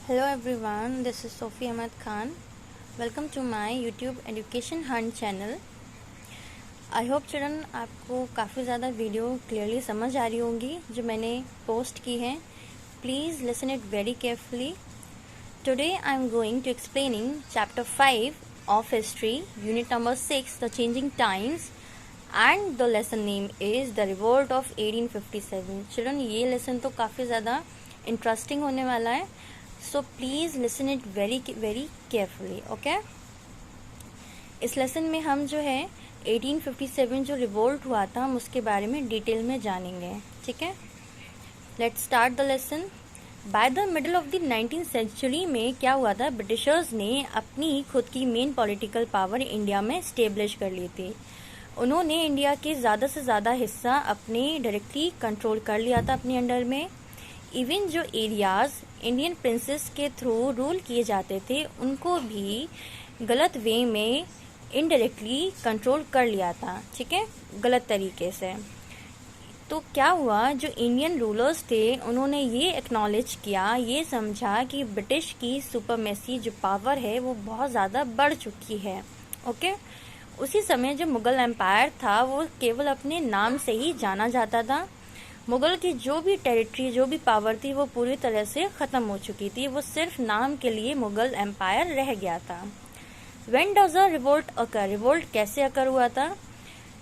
Hello everyone, this is Sophie Ahmed Khan. Welcome to my YouTube Education Hunt channel. I hope children आपको काफ़ी ज़्यादा video clearly समझ आ रही होंगी जो मैंने पोस्ट की है. Please listen it very carefully. Today I am going to explaining chapter 5 of history, unit number 6, the changing times, and the lesson name is the revolt of 1857. Children ये lesson तो काफ़ी ज़्यादा इंटरेस्टिंग होने वाला है, so please listen it very carefully. Okay, इस lesson में हम जो है 1857 जो रिवोल्ट हुआ था हम उसके बारे में डिटेल में जानेंगे. ठीक है, let's start the lesson. By the middle of the 19th century में क्या हुआ था, ब्रिटिशर्स ने अपनी खुद की मेन पॉलिटिकल पावर इंडिया में स्टेब्लिश कर ली थी. उन्होंने इंडिया के ज़्यादा से ज़्यादा हिस्सा अपने डायरेक्टली कंट्रोल कर लिया था अपने अंडर में. इवन जो एरियाज़ इंडियन प्रिंसेस के थ्रू रूल किए जाते थे उनको भी गलत वे में इनडायरेक्टली कंट्रोल कर लिया था. ठीक है, गलत तरीके से. तो क्या हुआ, जो इंडियन रूलर्स थे उन्होंने ये एक्नॉलेज किया, ये समझा कि ब्रिटिश की सुपरमेसी जो पावर है वो बहुत ज़्यादा बढ़ चुकी है. ओके, उसी समय जो मुग़ल एम्पायर था वो केवल अपने नाम से ही जाना जाता था. मुग़ल की जो भी टेरिटरी, जो भी पावर थी वो पूरी तरह से ख़त्म हो चुकी थी. वो सिर्फ नाम के लिए मुग़ल एम्पायर रह गया था. When does a revolt occur? Revolt कैसे अकर हुआ था?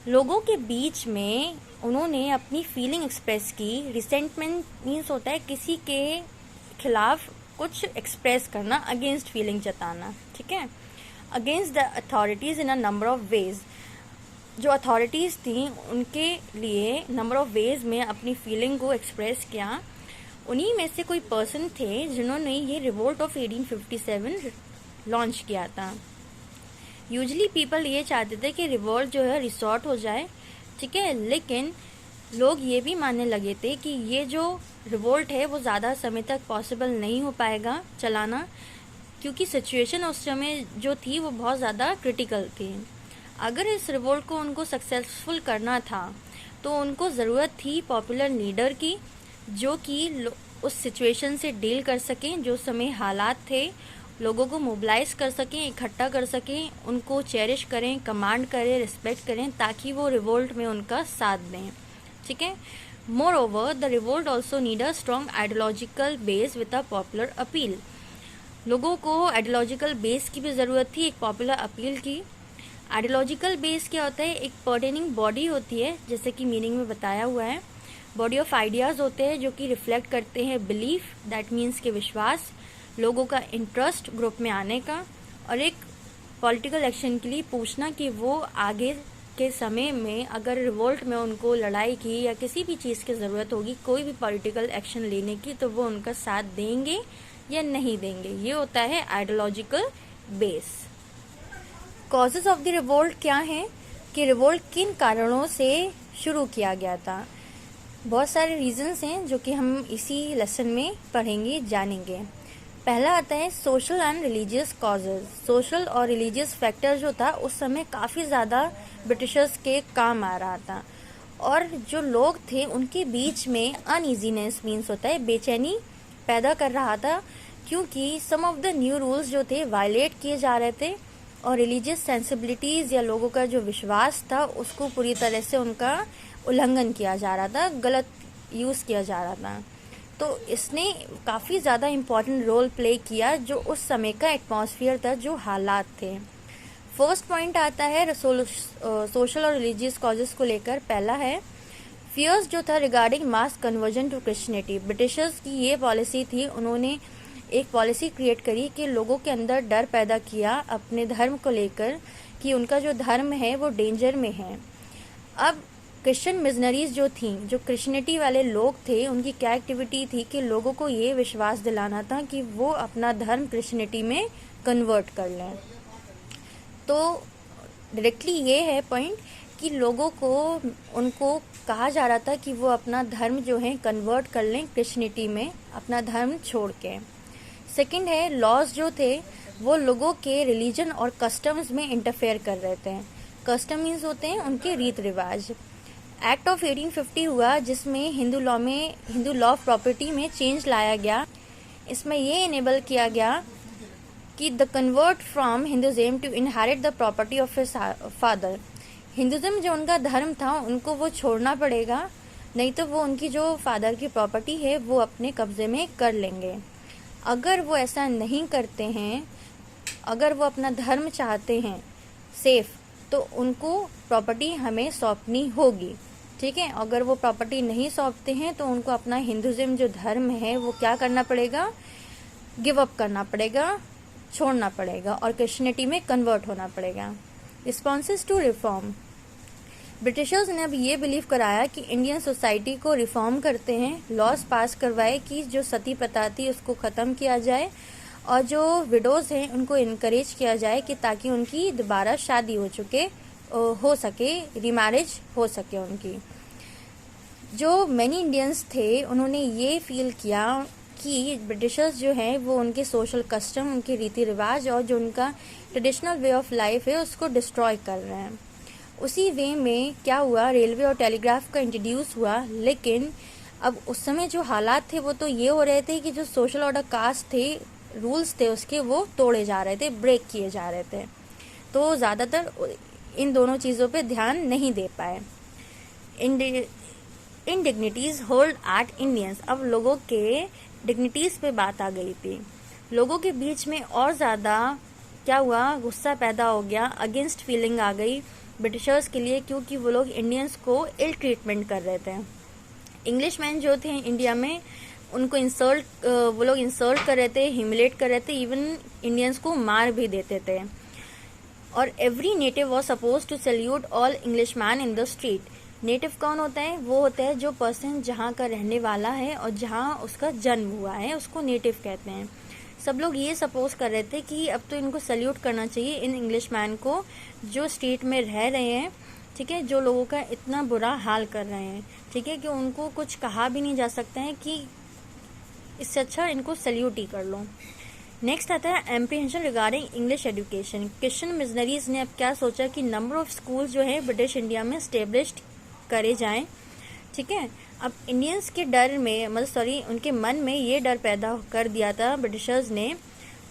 लोगों के बीच में उन्होंने अपनी फीलिंग एक्सप्रेस की. रिसेंटमेंट मीन्स होता है किसी के खिलाफ कुछ एक्सप्रेस करना, अगेंस्ट फीलिंग जताना. ठीक है, against the authorities in a number of ways. जो अथॉरिटीज़ थी उनके लिए नंबर ऑफ वेज में अपनी फीलिंग को एक्सप्रेस किया. उन्हीं में से कोई पर्सन थे जिन्होंने ये रिवोल्ट ऑफ 1857 लॉन्च किया था. यूजली पीपल ये चाहते थे कि रिवोल्ट जो है रिसॉर्ट हो जाए. ठीक है, लेकिन लोग ये भी मानने लगे थे कि ये जो रिवोल्ट है वो ज़्यादा समय तक पॉसिबल नहीं हो पाएगा चलाना, क्योंकि सिचुएशन उस समय जो थी वो बहुत ज़्यादा क्रिटिकल थी. अगर इस रिवोल्ट को उनको सक्सेसफुल करना था तो उनको ज़रूरत थी पॉपुलर लीडर की, जो कि उस सिचुएशन से डील कर सकें. जो समय हालात थे लोगों को मोबिलाइज कर सकें, इकट्ठा कर सकें, उनको चेरिश करें, कमांड करें, रिस्पेक्ट करें, ताकि वो रिवोल्ट में उनका साथ दें. ठीक है, more over the revolt also need a strong ideological base with a popular appeal. लोगों को आइडियोलॉजिकल बेस की भी ज़रूरत थी, एक पॉपुलर अपील की. आइडियोलॉजिकल बेस क्या होता है, एक पर्टेनिंग बॉडी होती है, जैसे कि मीनिंग में बताया हुआ है. बॉडी ऑफ आइडियाज़ होते हैं जो कि रिफ्लेक्ट करते हैं बिलीफ, दैट मीन्स के विश्वास, लोगों का इंटरेस्ट ग्रुप में आने का, और एक पॉलिटिकल एक्शन के लिए पूछना कि वो आगे के समय में अगर रिवोल्ट में उनको लड़ाई की या किसी भी चीज़ की ज़रूरत होगी, कोई भी पॉलिटिकल एक्शन लेने की, तो वो उनका साथ देंगे या नहीं देंगे. ये होता है ideological base. Causes of the revolt क्या हैं, कि रिवोल्ट किन कारणों से शुरू किया गया था. बहुत सारे रीजंस हैं जो कि हम इसी लेसन में पढ़ेंगे, जानेंगे. पहला आता है social and religious causes. Social और रिलीजियस फैक्टर जो था उस समय काफ़ी ज़्यादा ब्रिटिशर्स के काम आ रहा था, और जो लोग थे उनके बीच में अनईजीनेस मीन्स होता है बेचैनी पैदा कर रहा था, क्योंकि सम ऑफ द न्यू रूल्स जो थे वायलेट किए जा रहे थे, और रिलीजियस सेंसिबिलिटीज़ या लोगों का जो विश्वास था उसको पूरी तरह से उनका उल्लंघन किया जा रहा था, गलत यूज़ किया जा रहा था. तो इसने काफ़ी ज़्यादा इम्पॉर्टेंट रोल प्ले किया जो उस समय का एटमॉस्फेयर था, जो हालात थे. फर्स्ट पॉइंट आता है सोशल और रिलीजियस कॉजेज़ को लेकर. पहला है फियर्स जो था regarding mass conversion to Christianity. Britishers की ये पॉलिसी थी, उन्होंने एक पॉलिसी क्रिएट करी कि लोगों के अंदर डर पैदा किया अपने धर्म को लेकर कि उनका जो धर्म है वो डेंजर में है. अब क्रिश्चियन मिशनरीज जो थी, जो क्रिश्चियनिटी वाले लोग थे, उनकी क्या एक्टिविटी थी कि लोगों को ये विश्वास दिलाना था कि वो अपना धर्म क्रिश्चियनिटी में कन्वर्ट कर लें. तो डायरेक्टली ये है पॉइंट कि लोगों को उनको कहा जा रहा था कि वो अपना धर्म जो है कन्वर्ट कर लें क्रिश्चियनिटी में, अपना धर्म छोड़ के. सेकंड है लॉज जो थे वो लोगों के रिलीजन और कस्टम्स में इंटरफेयर कर रहे थे. कस्टम मीन्स होते हैं उनके रीत रिवाज. एक्ट ऑफ 1850 हुआ जिसमें हिंदू लॉ ऑफ प्रॉपर्टी में चेंज लाया गया. इसमें ये इनेबल किया गया कि the convert from Hinduism to inherit the property of his father. Hinduism जो उनका धर्म था उनको वो छोड़ना पड़ेगा, नहीं तो वो उनकी जो फादर की प्रॉपर्टी है वो अपने कब्जे में कर लेंगे। अगर वो ऐसा नहीं करते हैं, अगर वो अपना धर्म चाहते हैं सेफ, तो उनको प्रॉपर्टी हमें सौंपनी होगी। ठीक है, अगर वो प्रॉपर्टी नहीं सौंपते हैं तो उनको अपना हिंदुज़म जो धर्म है वो क्या करना पड़ेगा, गिव अप करना पड़ेगा, छोड़ना पड़ेगा और क्रिश्चियनिटी में कन्वर्ट होना पड़ेगा। Responses to reform. ब्रिटिशर्स ने अब ये बिलीव कराया कि इंडियन सोसाइटी को रिफॉर्म करते हैं, लॉज पास करवाए कि जो सती प्रथा थी उसको ख़त्म किया जाए और जो विडोज़ हैं उनको इनकरेज किया जाए कि ताकि उनकी दोबारा शादी हो सके, रीमैरिज हो सके उनकी। जो मैनी इंडियंस थे उन्होंने ये फील किया कि ब्रिटिशर्स जो हैं वो उनके सोशल कस्टम, उनके रीति रिवाज और जो उनका ट्रेडिशनल वे ऑफ लाइफ है उसको डिस्ट्रॉय कर रहे हैं। उसी वे में क्या हुआ, रेलवे और टेलीग्राफ का इंट्रोड्यूस हुआ, लेकिन अब उस समय जो हालात थे वो तो ये हो रहे थे कि जो सोशल ऑर्डर कास्ट थे, रूल्स थे उसके, वो तोड़े जा रहे थे, ब्रेक किए जा रहे थे। तो ज़्यादातर इन दोनों चीज़ों पे ध्यान नहीं दे पाए। इनडिग्निटीज होल्ड एट इंडियंस। अब लोगों के डिग्निटीज पे बात आ गई थी, लोगों के बीच में और ज़्यादा क्या हुआ, गुस्सा पैदा हो गया, अगेंस्ट फीलिंग आ गई ब्रिटिशर्स के लिए, क्योंकि वो लोग इंडियंस को इल ट्रीटमेंट कर रहे थे। इंग्लिश मैन जो थे इंडिया में उनको वो लोग इंसल्ट कर रहे थे, ह्यूमिलेट कर रहे थे, इवन इंडियंस को मार भी देते थे। और every native was suppose to salute all English man in the street. Native कौन होता है, वो होता है जो पर्सन जहाँ का रहने वाला है और जहाँ उसका जन्म हुआ है उसको नेटिव कहते हैं। सब लोग ये सपोज कर रहे थे कि अब तो इनको सैल्यूट करना चाहिए इन इंग्लिश मैन को जो स्ट्रीट में रह रहे हैं, ठीक है, जो लोगों का इतना बुरा हाल कर रहे हैं, ठीक है, कि उनको कुछ कहा भी नहीं जा सकता है कि इससे अच्छा इनको सैल्यूट ही कर लो। नेक्स्ट आता है apprehension regarding English education. Christian missionaries ने अब क्या सोचा कि नंबर ऑफ स्कूल जो है ब्रिटिश इंडिया में स्टेब्लिश्ड करे जाएं। ठीक है, अब इंडियंस के डर में उनके मन में ये डर पैदा कर दिया था ब्रिटिशर्स ने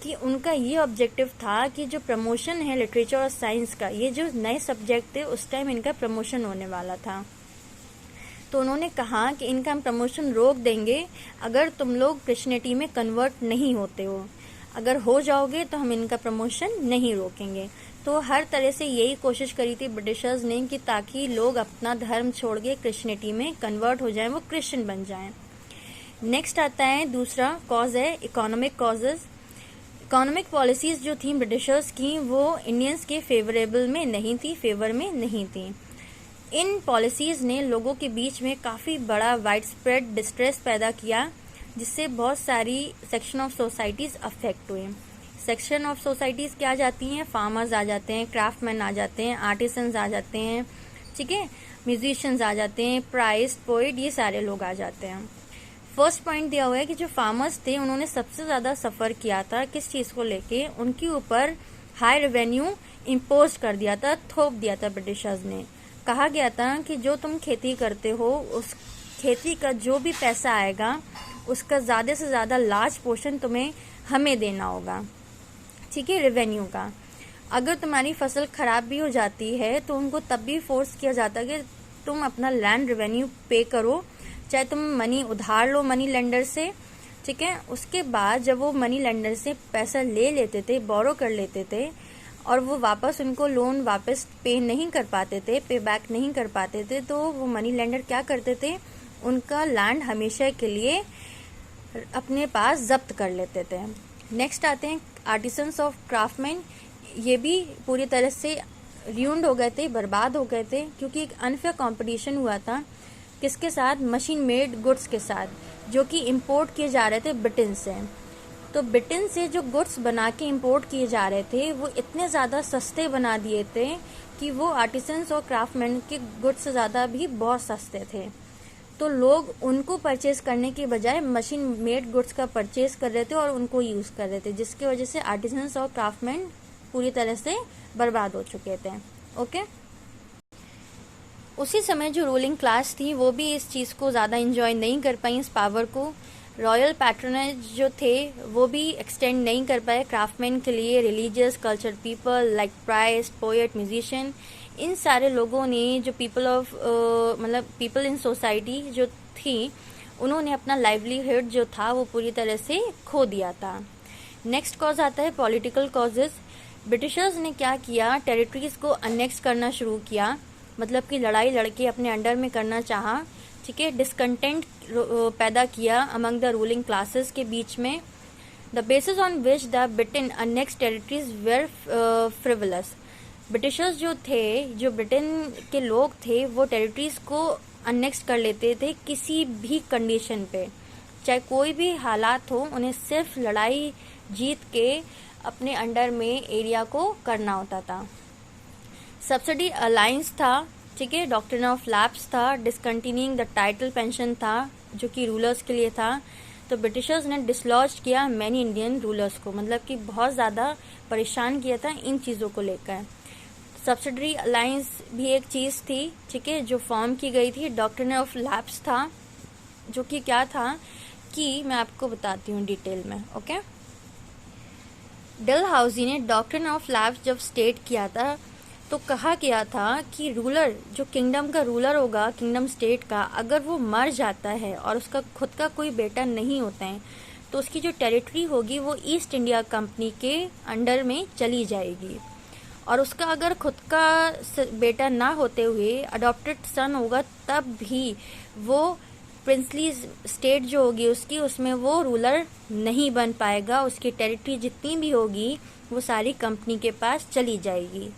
कि उनका ये ऑब्जेक्टिव था कि जो प्रमोशन है लिटरेचर और साइंस का, ये जो नए सब्जेक्ट थे उस टाइम इनका प्रमोशन होने वाला था। तो उन्होंने कहा कि इनका हम प्रमोशन रोक देंगे अगर तुम लोग क्रिश्चियनिटी में कन्वर्ट नहीं होते हो, अगर हो जाओगे तो हम इनका प्रमोशन नहीं रोकेंगे। तो हर तरह से यही कोशिश करी थी ब्रिटिशर्स ने कि ताकि लोग अपना धर्म छोड़ के क्रिश्चियनिटी में कन्वर्ट हो जाएं, वो क्रिश्चियन बन जाएं। नेक्स्ट आता है दूसरा कॉज है इकोनॉमिक कॉजेज। इकोनॉमिक पॉलिसीज जो थी ब्रिटिशर्स की वो इंडियंस के फेवर में नहीं थी। इन पॉलिसीज ने लोगों के बीच में काफ़ी बड़ा वाइड स्प्रेड डिस्ट्रेस पैदा किया, जिससे बहुत सारी सेक्शन ऑफ सोसाइटीज़ अफेक्ट हुए। सेक्शन ऑफ सोसाइटीज़ क्या आ जाती हैं, फार्मर्स आ जाते हैं, क्राफ्टमैन आ जाते हैं, आर्टिसंस आ जाते हैं, ठीक है, म्यूजिशियंस आ जाते हैं, प्राइस्ट, पोइट, ये सारे लोग आ जाते हैं। फर्स्ट पॉइंट दिया हुआ है कि जो फार्मर्स थे उन्होंने सबसे ज़्यादा सफ़र किया था किस चीज़ को लेके, उनके ऊपर हाई रेवेन्यू इम्पोज कर दिया था, थोप दिया था ब्रिटिशर्स ने। कहा गया था कि जो तुम खेती करते हो उस खेती का जो भी पैसा आएगा उसका ज़्यादा से ज़्यादा लार्ज पोर्शन तुम्हें हमें देना होगा, ठीक है, रेवेन्यू का। अगर तुम्हारी फसल खराब भी हो जाती है तो उनको तब भी फोर्स किया जाता है कि तुम अपना लैंड रेवेन्यू पे करो, चाहे तुम मनी उधार लो मनी लेंडर से, ठीक है। उसके बाद जब वो मनी लेंडर से पैसा ले लेते थे, बोरो कर लेते थे, और वो वापस उनको लोन वापस पे नहीं कर पाते थे, पे बैक नहीं कर पाते थे, तो वो मनी लेंडर क्या करते थे, उनका लैंड हमेशा के लिए अपने पास जब्त कर लेते थे। नेक्स्ट आते हैं आर्टिसंस ऑफ क्राफ्टमैन। ये भी पूरी तरह से र्यून्ड हो गए थे, बर्बाद हो गए थे, क्योंकि एक अनफेयर कंपटीशन हुआ था किसके साथ, मशीन मेड गुड्स के साथ, जो कि इंपोर्ट किए जा रहे थे ब्रिटेन से। तो ब्रिटेन से जो गुड्स बना के इंपोर्ट किए जा रहे थे वो इतने ज़्यादा सस्ते बना दिए थे कि वो आर्टिसंस और क्राफ्टमैन के गुड्स से ज़्यादा भी बहुत सस्ते थे। तो लोग उनको परचेज करने के बजाय मशीन मेड गुड्स का परचेज कर रहे थे और उनको यूज़ कर रहे थे, जिसकी वजह से आर्टिसंस और क्राफ्टमैन पूरी तरह से बर्बाद हो चुके थे। ओके, उसी समय जो रूलिंग क्लास थी वो भी इस चीज़ को ज़्यादा इंजॉय नहीं कर पाई, इस पावर को। रॉयल पैट्रोनेज जो थे वो भी एक्सटेंड नहीं कर पाए क्राफ्टमैन के लिए। Religious culture people like priest, poet, musician, इन सारे लोगों ने जो पीपल ऑफ मतलब पीपल इन सोसाइटी जो थी, उन्होंने अपना लाइवलीहुड जो था वो पूरी तरह से खो दिया था। नेक्स्ट कॉज आता है पॉलिटिकल कॉजेज। ब्रिटिशर्स ने क्या किया, टेरिटरीज को अनेक्स करना शुरू किया, मतलब कि लड़ाई लड़के अपने अंडर में करना चाहा, ठीक है। डिसकंटेंट पैदा किया अमंग द रूलिंग क्लासेस के बीच में। The basis on which the Britain annex territories were frivolous. Britishers जो थे, जो ब्रिटेन के लोग थे, वो टेरिटरीज को अनेक्स कर लेते थे किसी भी कंडीशन पे, चाहे कोई भी हालात हो, उन्हें सिर्फ लड़ाई जीत के अपने अंडर में एरिया को करना होता था। सब्सिडी अलायंस था, ठीक है। डॉक्ट्रिन ऑफ लैप्स था। डिसकंटिन्यूइंग द टाइटल पेंशन था जो कि रूलर्स के लिए था। तो ब्रिटिशर्स ने डिसलॉज किया मैनी इंडियन रूलर्स को, मतलब कि बहुत ज़्यादा परेशान किया था इन चीज़ों को लेकर। सब्सिडरी अलायंस भी एक चीज़ थी, ठीक है, जो फॉर्म की गई थी। डॉक्ट्रिन ऑफ लैप्स था, जो कि क्या था कि मैं आपको बताती हूँ डिटेल में, ओके। डलहाउजी ने डॉक्ट्रिन ऑफ लैप्स जब स्टेट किया था तो कहा गया था कि रूलर, जो किंगडम का रूलर होगा, किंगडम स्टेट का, अगर वो मर जाता है और उसका खुद का कोई बेटा नहीं होता है तो उसकी जो टेरिटरी होगी वो ईस्ट इंडिया कंपनी के अंडर में चली जाएगी। और उसका अगर खुद का बेटा ना होते हुए अडॉप्टेड सन होगा तब भी वो प्रिंसली स्टेट जो होगी उसकी, उसमें वो रूलर नहीं बन पाएगा। उसकी टेरिटरी जितनी भी होगी वो सारी कंपनी के पास चली जाएगी।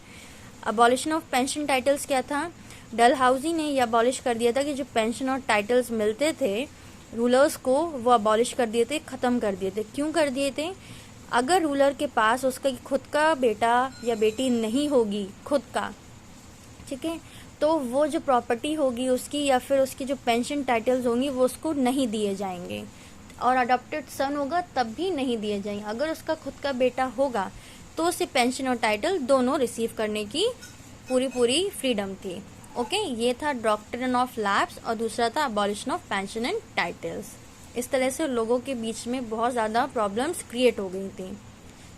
अबॉलिशन ऑफ पेंशन टाइटल्स क्या था, डलहाउजी ने यह अबॉलिश कर दिया था कि जो पेंशन और टाइटल्स मिलते थे रूलर्स को, वो अबॉलिश कर दिए थे, ख़त्म कर दिए थे। क्यों कर दिए थे, अगर रूलर के पास उसका खुद का बेटा या बेटी नहीं होगी खुद का, ठीक है, तो वो जो प्रॉपर्टी होगी उसकी या फिर उसकी जो पेंशन टाइटल्स होंगी वो उसको नहीं दिए जाएंगे, और अडॉप्टेड सन होगा तब भी नहीं दिए जाएंगे। अगर उसका खुद का बेटा होगा तो उसे पेंशन और टाइटल दोनों रिसीव करने की पूरी फ्रीडम थी, ओके। ये था डॉक्ट्रिन ऑफ लैप्स और दूसरा था abolition of pension and titles. इस तरह से लोगों के बीच में बहुत ज़्यादा प्रॉब्लम्स क्रिएट हो गई थी,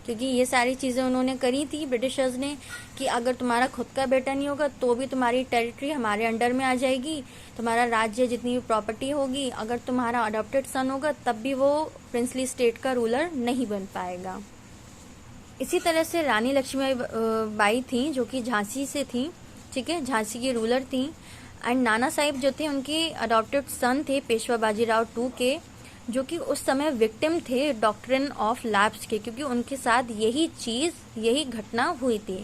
क्योंकि ये सारी चीज़ें उन्होंने करी थी ब्रिटिशर्स ने कि अगर तुम्हारा खुद का बेटा नहीं होगा तो भी तुम्हारी टेरिटरी हमारे अंडर में आ जाएगी, तुम्हारा राज्य जितनी भी प्रॉपर्टी होगी, अगर तुम्हारा अडॉप्टेड सन होगा तब भी वो प्रिंसली स्टेट का रूलर नहीं बन पाएगा। इसी तरह से रानी लक्ष्मीबाई थी जो कि झांसी से थी, ठीक है, झांसी की रूलर थी। एंड नाना साहिब जो थे उनके अडॉप्टेड सन थे पेशवा बाजीराव टू के, जो कि उस समय विक्टिम थे डॉक्ट्रिन ऑफ लैप्स के, क्योंकि उनके साथ यही घटना हुई थी।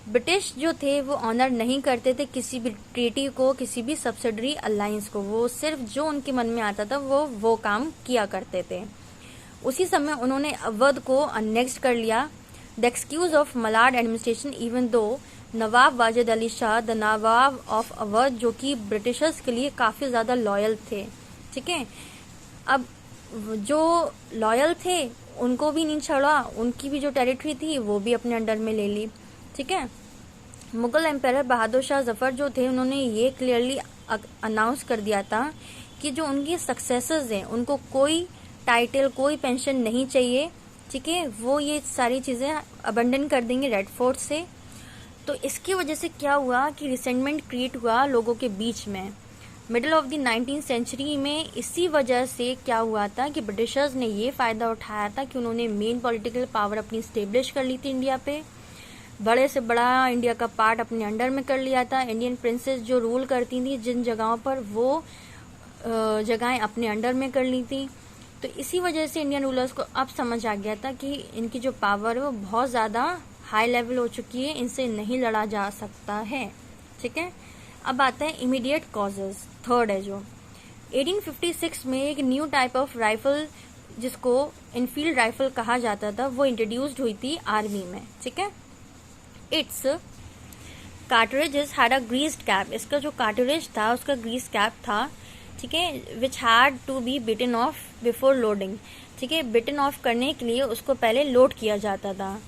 ब्रिटिश जो थे वो ऑनर नहीं करते थे किसी भी ट्रीटी को, किसी भी सब्सिडरी अलायंस को, वो सिर्फ जो उनके मन में आता था वो काम किया करते थे। उसी समय उन्होंने अवध को अनेक्स कर लिया। The excuse of Malad administration even though Nawab Wajid Ali Shah the Nawab of Awadh, जो कि ब्रिटिशर्स के लिए काफ़ी ज़्यादा लॉयल थे, ठीक है। अब जो लॉयल थे उनको भी नहीं छोड़ा, उनकी भी जो टेरिटरी थी वो भी अपने अंडर में ले ली, ठीक है। मुगल एम्पायर बहादुर शाह जफर जो थे उन्होंने ये क्लियरली अनाउंस कर दिया था कि जो उनके सक्सेसर्स हैं उनको कोई टाइटल, कोई पेंशन नहीं चाहिए, ठीक है, वो ये सारी चीज़ें अबंडन कर देंगे रेड फोर्ट से। तो इसकी वजह से क्या हुआ कि रिसेंटमेंट क्रिएट हुआ लोगों के बीच में। Middle of the 19th century में इसी वजह से क्या हुआ था कि ब्रिटिशर्स ने ये फ़ायदा उठाया था कि उन्होंने मेन पॉलिटिकल पावर अपनी स्टेब्लिश कर ली थी इंडिया पे, बड़े से बड़ा इंडिया का पार्ट अपने अंडर में कर लिया था। इंडियन प्रिंसेस जो रूल करती थी जिन जगहों पर, वो जगहें अपने अंडर में कर ली थी। तो इसी वजह से इंडियन रूलर्स को अब समझ आ गया था कि इनकी जो पावर है वो बहुत ज़्यादा हाई लेवल हो चुकी है, इनसे नहीं लड़ा जा सकता है, ठीक है। अब आता है इमीडिएट कॉजेज, थर्ड है जो 1856 में एक न्यू टाइप ऑफ राइफल जिसको इनफील्ड राइफल कहा जाता था वो इंट्रोड्यूस्ड हुई थी आर्मी में, ठीक है। Its cartridges had a greased cap, इसका जो कार्टरिज था उसका ग्रीस कैप था, ठीक है, which had to be bitten off before loading, ठीक है, बिटन ऑफ करने के लिए उसको पहले लोड किया जाता था।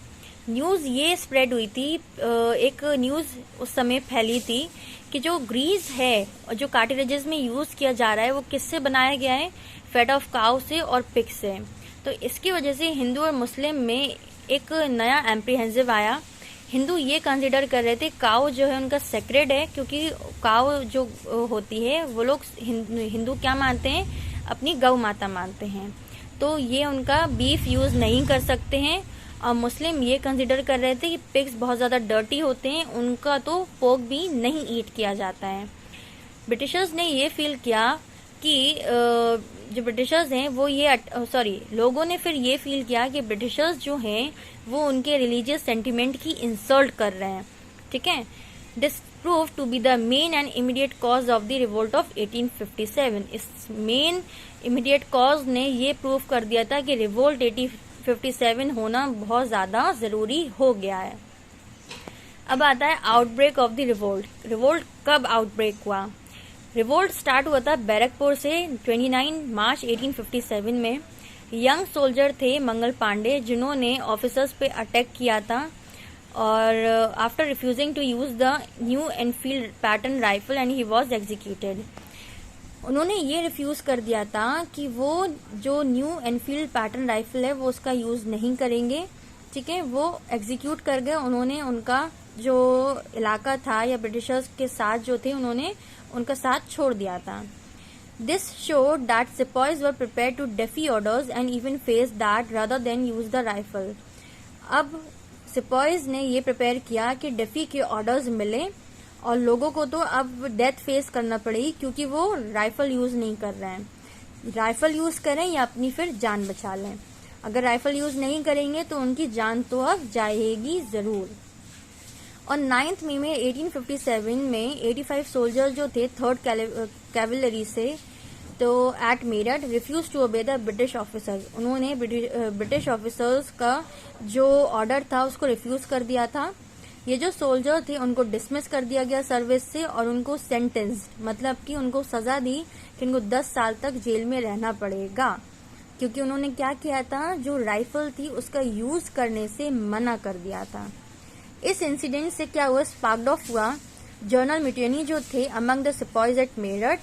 न्यूज़ ये स्प्रेड हुई थी, एक न्यूज़ उस समय फैली थी कि जो ग्रीस है और जो कार्टिलेजेस में यूज़ किया जा रहा है वो किससे बनाया गया है, फैट ऑफ काउ से और पिग से। तो इसकी वजह से हिंदू और मुस्लिम में एक नया एम्प्रीहेंसिव आया। हिंदू ये कंसिडर कर रहे थे काउ जो है उनका सेक्रेड है, क्योंकि काउ जो होती है वो लोग हिंदू क्या मानते हैं, अपनी गौ माता मानते हैं, तो ये उनका बीफ यूज़ नहीं कर सकते हैं। और मुस्लिम ये कंसिडर कर रहे थे कि पिग्स बहुत ज़्यादा डर्टी होते हैं, उनका तो पोर्क भी नहीं ईट किया जाता है। ब्रिटिशर्स ने ये फील किया कि जो ब्रिटिशर्स हैं वो ये लोगों ने फिर ये फील किया कि ब्रिटिशर्स जो हैं वो उनके रिलीजियस सेंटिमेंट की इंसल्ट कर रहे हैं, ठीक है। This prove to be the main and immediate cause of the revolt of 1857। इस मेन इमीडिएट कॉज ने ये प्रूव कर दिया था कि रिवोल्ट 1857 होना बहुत ज्यादा जरूरी हो गया है। अब आता है outbreak of the revolt. Revolt कब आउटब्रेक हुआ? रिवोल्ट स्टार्ट हुआ था बैरकपुर से 29 मार्च 1857 में। यंग सोल्जर थे मंगल पांडे, जिन्होंने ऑफिसर्स पे अटैक किया था और after refusing to use the new Enfield pattern rifle and he was executed. उन्होंने ये रिफ्यूज कर दिया था कि वो जो न्यू एनफील्ड पैटर्न राइफल है वो उसका यूज नहीं करेंगे, ठीक है। वो एग्जीक्यूट कर गए। उन्होंने उनका जो इलाका था या ब्रिटिशर्स के साथ जो थे उन्होंने उनका साथ छोड़ दिया था। This showed that sepoys were prepare to defy orders and even face that rather than use the rifle. अब सिपॉयज ने ये प्रिपेयर किया कि डेफी के ऑर्डर्स मिले और लोगों को तो अब डेथ फेस करना पड़ेगी, क्योंकि वो राइफल यूज नहीं कर रहे हैं। राइफल यूज करें या अपनी फिर जान बचा लें। अगर राइफल यूज नहीं करेंगे तो उनकी जान तो अब जाएगी जरूर। और 9 मई में 1857 में 85 सोल्जर जो थे 3rd कैवलरी से, तो at Meerut refuse to obey the British officers. उन्होंने ब्रिटिश ऑफिसर्स का जो ऑर्डर था उसको रिफ्यूज कर दिया था। ये जो सोल्जर थे उनको डिसमिस कर दिया गया सर्विस से और उनको सेंटेंस, मतलब कि उनको सजा दी कि उनको 10 साल तक जेल में रहना पड़ेगा, क्योंकि उन्होंने क्या किया था, जो राइफल थी उसका यूज करने से मना कर दिया था। इस इंसिडेंट से क्या हुआ, स्पार्क्ड ऑफ हुआ जर्नल म्यूटिनी जो थे among the sepoys at Meerut.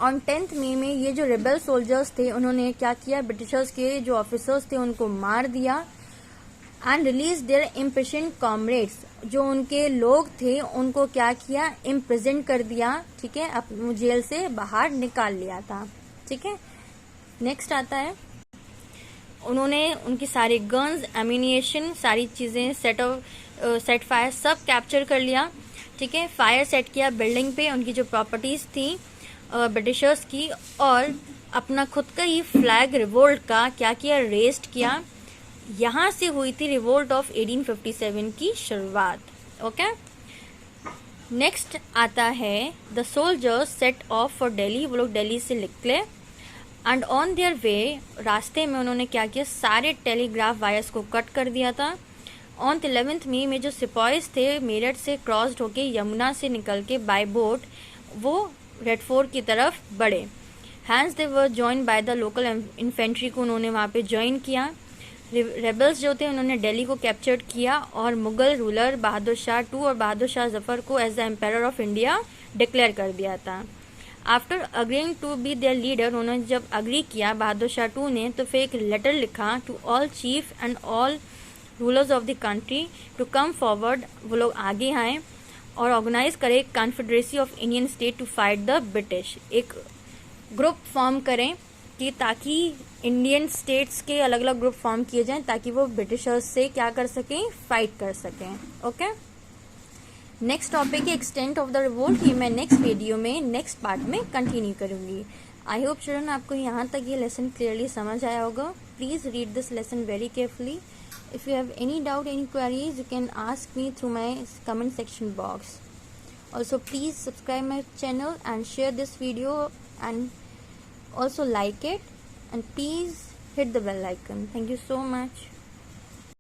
On 10 मई में ये जो रिबेल सोल्जर्स थे उन्होंने क्या किया, ब्रिटिशर्स के जो ऑफिसर्स थे उनको मार दिया and release there imprisoned comrades. जो उनके लोग थे उनको क्या किया, इम्प्रिजन कर दिया, ठीक है, जेल से बाहर निकाल लिया था, ठीक है। नेक्स्ट आता है, उन्होंने उनकी सारी गन्स, एम्यूनिशन, सारी चीजें, सेट फायर सब कैप्चर कर लिया, ठीक है। फायर सेट किया बिल्डिंग पे, उनकी जो प्रॉपर्टीज थी ब्रिटिशर्स की, और अपना खुद का ही फ्लैग रिवोल्ट का क्या किया, रेस्ट किया। यहां से हुई थी रिवोल्ट ऑफ 1857 की शुरुआत, ओके। नेक्स्ट आता है the soldiers set of for Delhi. वो लोग दिल्ली से निकले एंड ऑन देयर वे, रास्ते में उन्होंने क्या किया, सारे टेलीग्राफ वायर्स को कट कर दिया था। ऑन 11 मई में जो सिपॉयज थे मेरठ से क्रॉस होके यमुना से निकल के बाय बोट वो रेड फोर्ट की तरफ बढ़े। Hence they were join by the local infantry को उन्होंने वहां पे ज्वाइन किया। रेबल्स जो थे उन्होंने दिल्ली को कैप्चर किया और मुगल रूलर बहादुर शाह II और बहादुर शाह जफर को as the empire of India declare कर दिया था। After agreeing to be their leader, उन्होंने जब अग्री किया बहादुर शाह II ने, तो फिर एक लेटर लिखा to all chief and all rulers of the country to come forward. वो लोग आगे आए और ऑर्गेनाइज करें confederacy of Indian state to fight the British. एक ग्रुप फॉर्म करें कि ताकि इंडियन स्टेट्स के अलग अलग ग्रुप फॉर्म किए जाएं ताकि वो ब्रिटिशर्स से क्या कर सकें, फाइट कर सकें, ओके। नेक्स्ट टॉपिक है एक्सटेंट ऑफ द रिवोल्ट। ये मैं नेक्स्ट वीडियो में नेक्स्ट पार्ट में कंटिन्यू करूंगी। आई होप चिल्ड्रन आपको यहाँ तक ये लेसन क्लियरली समझ आया होगा। Please read this lesson very carefully. If you have any doubt, any queries, you can ask me through my comment section box. Also, please subscribe my channel and share this video and also like it, and please hit the bell icon. Thank you so much.